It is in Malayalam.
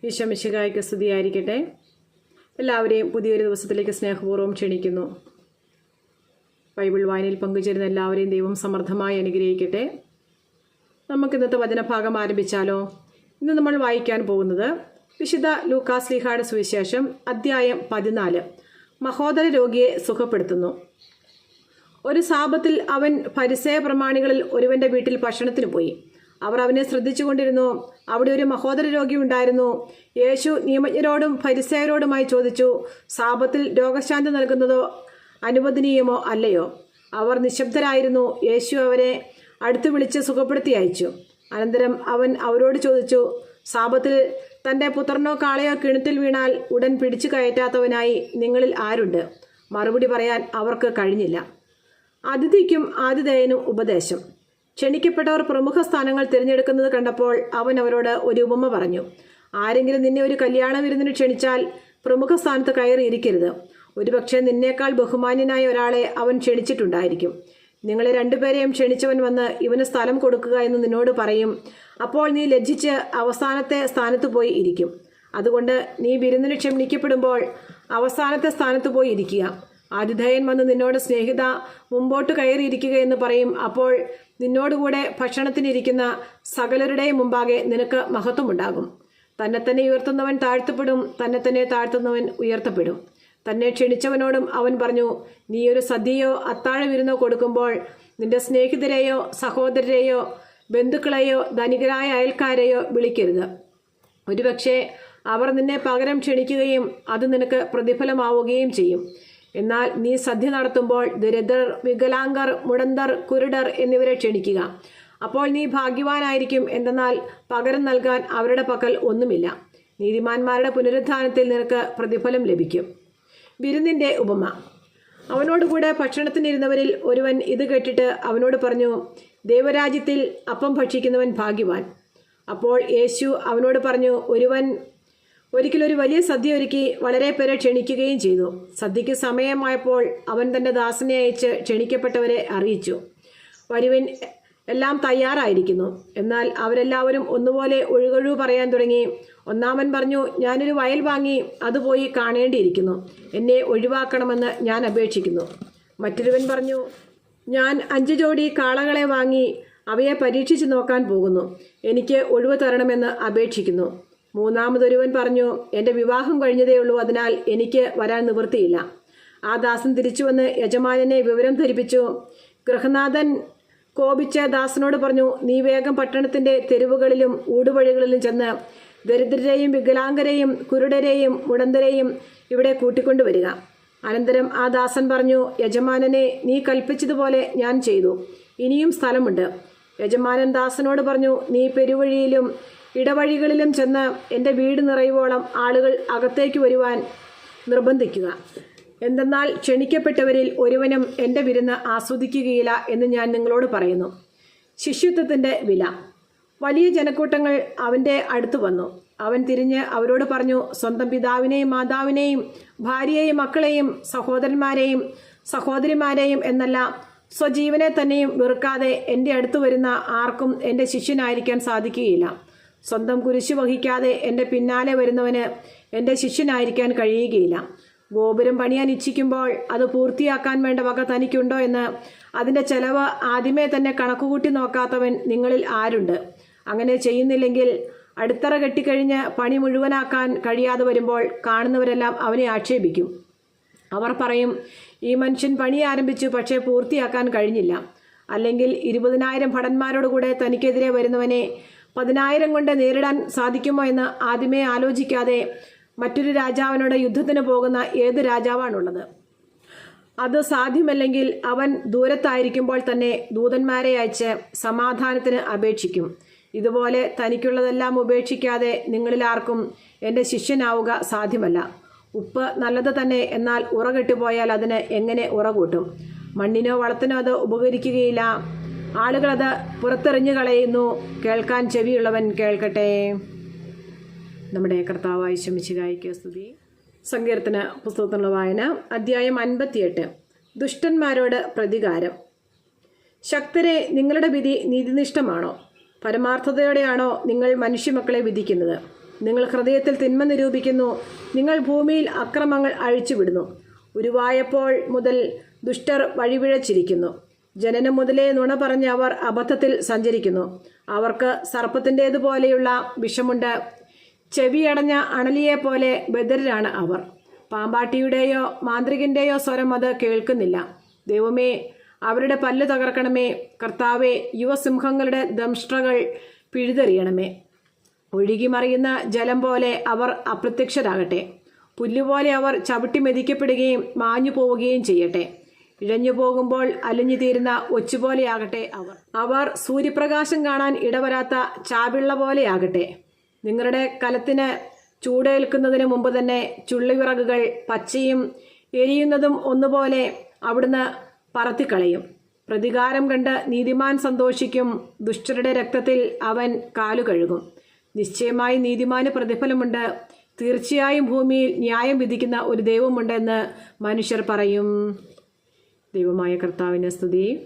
ഈശോ മിശിഹായ്ക്ക് സ്തുതിയായിരിക്കട്ടെ. എല്ലാവരെയും പുതിയൊരു ദിവസത്തിലേക്ക് സ്നേഹപൂർവ്വം ക്ഷണിക്കുന്നു. ബൈബിൾ വായനയിൽ പങ്കുചേരുന്ന എല്ലാവരെയും ദൈവം സമൃദ്ധമായി അനുഗ്രഹിക്കട്ടെ. നമുക്ക് ഇന്നത്തെ വചനഭാഗം ആരംഭിച്ചാലോ? ഇന്ന് നമ്മൾ വായിക്കാൻ പോകുന്നത് വിശുദ്ധ ലൂക്കാസ് ശ്ലീഹായുടെ സുവിശേഷം അധ്യായം 14. മഹോദര രോഗിയെ സുഖപ്പെടുത്തുന്നു. ഒരു സാബത്തിൽ അവൻ ഫരിസേയ പ്രമാണികളിൽ ഒരുവന്റെ വീട്ടിൽ ഭക്ഷണത്തിന് പോയി. അവർ അവനെ ശ്രദ്ധിച്ചുകൊണ്ടിരുന്നു. അവിടെ ഒരു മഹോദര രോഗി ഉണ്ടായിരുന്നു. യേശു നിയമജ്ഞരോടും ഫരിസേയരോടുമായി ചോദിച്ചു, സാബത്തിൽ രോഗശാന്തി നൽകുന്നതോ അനുവദനീയമോ അല്ലയോ? അവർ നിശബ്ദരായിരുന്നു. യേശു അവരെ അടുത്ത് വിളിച്ച് സുഖപ്പെടുത്തി അയച്ചു. അനന്തരം അവൻ അവരോട് ചോദിച്ചു, സാബത്തിൽ തൻ്റെ പുത്രനോ കാളയോ കിണറ്റിൽ വീണാൽ ഉടൻ പിടിച്ചു കയറ്റാത്തവനായി നിങ്ങളിൽ ആരുണ്ട്? മറുപടി പറയാൻ അവർക്ക് കഴിഞ്ഞില്ല. അതിഥിക്കും ആതിഥേയനും ഉപദേശം. ക്ഷണിക്കപ്പെട്ടവർ പ്രമുഖ സ്ഥാനങ്ങൾ തിരഞ്ഞെടുക്കുന്നത് കണ്ടപ്പോൾ അവൻ അവരോട് ഒരു ഉപമ പറഞ്ഞു. ആരെങ്കിലും നിന്നെ ഒരു കല്യാണ വിരുന്നിന് ക്ഷണിച്ചാൽ പ്രമുഖ സ്ഥാനത്ത് കയറിയിരിക്കരുത്. ഒരുപക്ഷെ നിന്നേക്കാൾ ബഹുമാന്യനായ ഒരാളെ അവൻ ക്ഷണിച്ചിട്ടുണ്ടായിരിക്കും. നിങ്ങളെ രണ്ടുപേരെയും ക്ഷണിച്ചവൻ വന്ന് ഇവന് സ്ഥലം കൊടുക്കുക എന്ന് നിന്നോട് പറയും. അപ്പോൾ നീ ലജ്ജിച്ച് അവസാനത്തെ സ്ഥാനത്ത് പോയി ഇരിക്കും. അതുകൊണ്ട് നീ വിരുന്നിന് ക്ഷണിക്കപ്പെടുമ്പോൾ അവസാനത്തെ സ്ഥാനത്ത് പോയി ഇരിക്കുക. ആതിഥേയൻ വന്ന് നിന്നോട്, സ്നേഹിത, മുമ്പോട്ട് കയറിയിരിക്കുക എന്ന് പറയും. അപ്പോൾ നിന്നോടുകൂടെ ഭക്ഷണത്തിനിരിക്കുന്ന സകലരുടെയും മുമ്പാകെ നിനക്ക് മഹത്വമുണ്ടാകും. തന്നെ ഉയർത്തുന്നവൻ താഴ്ത്തപ്പെടും, തന്നെ താഴ്ത്തുന്നവൻ ഉയർത്തപ്പെടും. തന്നെ ക്ഷണിച്ചവനോടും അവൻ പറഞ്ഞു, നീ ഒരു സദ്യയോ അത്താഴ വിരുന്നോ കൊടുക്കുമ്പോൾ നിന്റെ സ്നേഹിതരെയോ സഹോദരരെയോ ബന്ധുക്കളെയോ ധനികരായ അയൽക്കാരെയോ വിളിക്കരുത്. ഒരുപക്ഷെ അവർ നിന്നെ പകരം ക്ഷണിക്കുകയും അത് നിനക്ക് പ്രതിഫലമാവുകയും ചെയ്യും. എന്നാൽ നീ സദ്യ നടത്തുമ്പോൾ ദരിദ്രർ, വികലാംഗർ, മുടന്തർ, കുരുടർ എന്നിവരെ ക്ഷണിക്കുക. അപ്പോൾ നീ ഭാഗ്യവാനായിരിക്കും. എന്തെന്നാൽ പകരം നൽകാൻ അവരുടെ പക്കൽ ഒന്നുമില്ല. നീതിമാന്മാരുടെ പുനരുത്ഥാനത്തിൽ നിനക്ക് പ്രതിഫലം ലഭിക്കും. വിരുന്നിൻ്റെ ഉപമ. അവനോടുകൂടെ ഭക്ഷണത്തിനിരുന്നവരിൽ ഒരുവൻ ഇത് കേട്ടിട്ട് അവനോട് പറഞ്ഞു, ദൈവരാജ്യത്തിൽ അപ്പം ഭക്ഷിക്കുന്നവൻ ഭാഗ്യവാൻ. അപ്പോൾ യേശു അവനോട് പറഞ്ഞു, ഒരിക്കലൊരു വലിയ സദ്യ ഒരുക്കി വളരെ പേരെ ക്ഷണിക്കുകയും ചെയ്തു. സദ്യയ്ക്ക് സമയമായപ്പോൾ അവൻ തൻ്റെ ദാസനെ അയച്ച് ക്ഷണിക്കപ്പെട്ടവരെ അറിയിച്ചു, വരുവിൻ, എല്ലാം തയ്യാറായിരിക്കുന്നു. എന്നാൽ അവരെല്ലാവരും ഒന്നുപോലെ ഒഴുകൊഴു പറയാൻ തുടങ്ങി. ഒന്നാമൻ പറഞ്ഞു, ഞാനൊരു വയൽ വാങ്ങി അത് പോയി കാണേണ്ടിയിരിക്കുന്നു. എന്നെ ഒഴിവാക്കണമെന്ന് ഞാൻ അപേക്ഷിക്കുന്നു. മറ്റൊരുവൻ പറഞ്ഞു, ഞാൻ 5 ജോഡി കാളകളെ വാങ്ങി അവയെ പരീക്ഷിച്ച് നോക്കാൻ പോകുന്നു. എനിക്ക് ഒഴിവ് തരണമെന്ന് അപേക്ഷിക്കുന്നു. മൂന്നാമതൊരുവൻ പറഞ്ഞു, എൻ്റെ വിവാഹം കഴിഞ്ഞതേയുള്ളൂ, അതിനാൽ എനിക്ക് വരാൻ നിവൃത്തിയില്ല. ആ ദാസൻ തിരിച്ചു വന്ന് യജമാനനെ വിവരം ധരിപ്പിച്ചു. ഗൃഹനാഥൻ കോപിച്ച് ദാസനോട് പറഞ്ഞു, നീ വേഗം പട്ടണത്തിൻ്റെ തെരുവുകളിലും ഊടുവഴികളിലും ചെന്ന് ദരിദ്രരെയും വികലാംഗരെയും കുരുടരെയും മുടന്തരെയും ഇവിടെ കൂട്ടിക്കൊണ്ടുവരിക. അനന്തരം ആ ദാസൻ പറഞ്ഞു, യജമാനനെ, നീ കൽപ്പിച്ചതുപോലെ ഞാൻ ചെയ്തു. ഇനിയും സ്ഥലമുണ്ട്. യജമാനൻ ദാസനോട് പറഞ്ഞു, നീ പെരുവഴിയിലും ഇടവഴികളിലും ചെന്ന് എൻ്റെ വീട് നിറയുവോളം ആളുകൾ അകത്തേക്ക് വരുവാൻ നിർബന്ധിക്കുക. എന്തെന്നാൽ ക്ഷണിക്കപ്പെട്ടവരിൽ ഒരുവനും എൻ്റെ വിരുന്ന് ആസ്വദിക്കുകയില്ല എന്ന് ഞാൻ നിങ്ങളോട് പറയുന്നു. ശിഷ്യത്വത്തിൻ്റെ വില. വലിയ ജനക്കൂട്ടങ്ങൾ അവൻ്റെ അടുത്ത് വന്നു. അവൻ തിരിഞ്ഞ് അവരോട് പറഞ്ഞു, സ്വന്തം പിതാവിനെയും മാതാവിനെയും ഭാര്യയെയും മക്കളെയും സഹോദരന്മാരെയും സഹോദരിമാരെയും എന്നല്ല, സ്വജീവനെ തന്നെയും വെറുക്കാതെ എൻ്റെ അടുത്ത് വരുന്ന ആർക്കും എൻ്റെ ശിഷ്യനായിരിക്കാൻ സാധിക്കുകയില്ല. സ്വന്തം കുരിശു വഹിക്കാതെ എൻ്റെ പിന്നാലെ വരുന്നവന് എൻ്റെ ശിഷ്യനായിരിക്കാൻ കഴിയുകയില്ല. ഗോപുരം പണിയാൻ ഇച്ഛിക്കുമ്പോൾ അത് പൂർത്തിയാക്കാൻ വേണ്ട വക തനിക്കുണ്ടോ എന്ന് അതിൻ്റെ ചെലവ് ആദ്യമേ തന്നെ കണക്കുകൂട്ടി നോക്കാത്തവൻ നിങ്ങളിൽ ആരുണ്ട്? അങ്ങനെ ചെയ്യുന്നില്ലെങ്കിൽ അടിത്തറ കെട്ടിക്കഴിഞ്ഞ് പണി മുഴുവനാക്കാൻ കഴിയാതെ വരുമ്പോൾ കാണുന്നവരെല്ലാം അവനെ ആക്ഷേപിക്കും. അവർ പറയും, ഈ മനുഷ്യൻ പണി ആരംഭിച്ചു, പക്ഷേ പൂർത്തിയാക്കാൻ കഴിഞ്ഞില്ല. അല്ലെങ്കിൽ 20,000 ഭടന്മാരോടുകൂടെ തനിക്കെതിരെ വരുന്നവനെ 10,000 കൊണ്ട് നേരിടാൻ സാധിക്കുമോ എന്ന് ആദ്യമേ ആലോചിക്കാതെ മറ്റൊരു രാജാവിനോട് യുദ്ധത്തിന് പോകുന്ന ഏത് രാജാവാണുള്ളത്? അത് സാധ്യമല്ലെങ്കിൽ അവൻ ദൂരത്തായിരിക്കുമ്പോൾ തന്നെ ദൂതന്മാരെ അയച്ച് സമാധാനത്തിന് അപേക്ഷിക്കും. ഇതുപോലെ തനിക്കുള്ളതെല്ലാം ഉപേക്ഷിക്കാതെ നിങ്ങളിൽ ആർക്കും എൻ്റെ ശിഷ്യനാവുക സാധ്യമല്ല. ഉപ്പ് നല്ലത് തന്നെ, എന്നാൽ ഉറ കെട്ടുപോയാൽ അതിന് എങ്ങനെ ഉറ കൂട്ടും? മണ്ണിനോ വളത്തിനോ അത് ഉപകരിക്കുകയില്ല. ആളുകളത് പുറത്തെറിഞ്ഞു കളയുന്നു. കേൾക്കാൻ ചെവിയുള്ളവൻ കേൾക്കട്ടെ. നമ്മുടെ കർത്താവായ ഈശോ മിശിഹായ്ക്ക് സ്തുതി. സങ്കീർത്തന പുസ്തകത്തിലുള്ള വായന അധ്യായം 58. ദുഷ്ടന്മാരോട് പ്രതികാരം. ശക്തരെ, നിങ്ങളുടെ വിധി നീതിനിഷ്ഠമാണോ? പരമാർത്ഥതയോടെയാണോ നിങ്ങൾ മനുഷ്യമക്കളെ വിധിക്കുന്നത്? നിങ്ങൾ ഹൃദയത്തിൽ തിന്മ നിരൂപിക്കുന്നു. നിങ്ങൾ ഭൂമിയിൽ അക്രമങ്ങൾ അഴിച്ചുവിടുന്നു. ഉരുവായപ്പോൾ മുതൽ ദുഷ്ടർ വഴിപിഴച്ചിരിക്കുന്നു. ജനനം മുതലേ നുണ പറഞ്ഞ് അവർ അബദ്ധത്തിൽ സഞ്ചരിക്കുന്നു. അവർക്ക് സർപ്പത്തിൻ്റേതുപോലെയുള്ള വിഷമുണ്ട്. ചെവിയടഞ്ഞ അണലിയെപ്പോലെ ബധിരരാണ് അവർ. പാമ്പാട്ടിയുടെയോ മാന്ത്രികൻ്റെയോ സ്വരം അത് കേൾക്കുന്നില്ല. ദൈവമേ, അവരുടെ പല്ല് തകർക്കണമേ. കർത്താവെ, യുവസിംഹങ്ങളുടെ ദംഷ്ട്രകൾ പിഴുതെറിയണമേ. ഒഴുകിമറിയുന്ന ജലം പോലെ അവർ അപ്രത്യക്ഷരാകട്ടെ. പുല്ലുപോലെ അവർ ചവിട്ടി മെതിക്കപ്പെടുകയും മാഞ്ഞു പോവുകയും ചെയ്യട്ടെ. ഇഴഞ്ഞു പോകുമ്പോൾ അലിഞ്ഞു തീരുന്ന ഒച്ചുപോലെയാകട്ടെ അവർ സൂര്യപ്രകാശം കാണാൻ ഇടവരാത്ത ചാവിള്ള പോലെയാകട്ടെ. നിങ്ങളുടെ കലത്തിന് ചൂടേൽക്കുന്നതിന് മുമ്പ് തന്നെ ചുള്ളിവിറകുകൾ പച്ചയും എരിയുന്നതും ഒന്നുപോലെ അവിടുന്ന് പറത്തിക്കളയും. പ്രതികാരം കണ്ട് നീതിമാൻ സന്തോഷിക്കും. ദുഷ്ടരുടെ രക്തത്തിൽ അവൻ കാലു കഴുകും. നിശ്ചയമായി നീതിമാന് പ്രതിഫലമുണ്ട്. തീർച്ചയായും ഭൂമിയിൽ ന്യായം വിധിക്കുന്ന ഒരു ദൈവമുണ്ടെന്ന് മനുഷ്യർ പറയും. ദൈവമായ കർത്താവിന് സ്തുതി.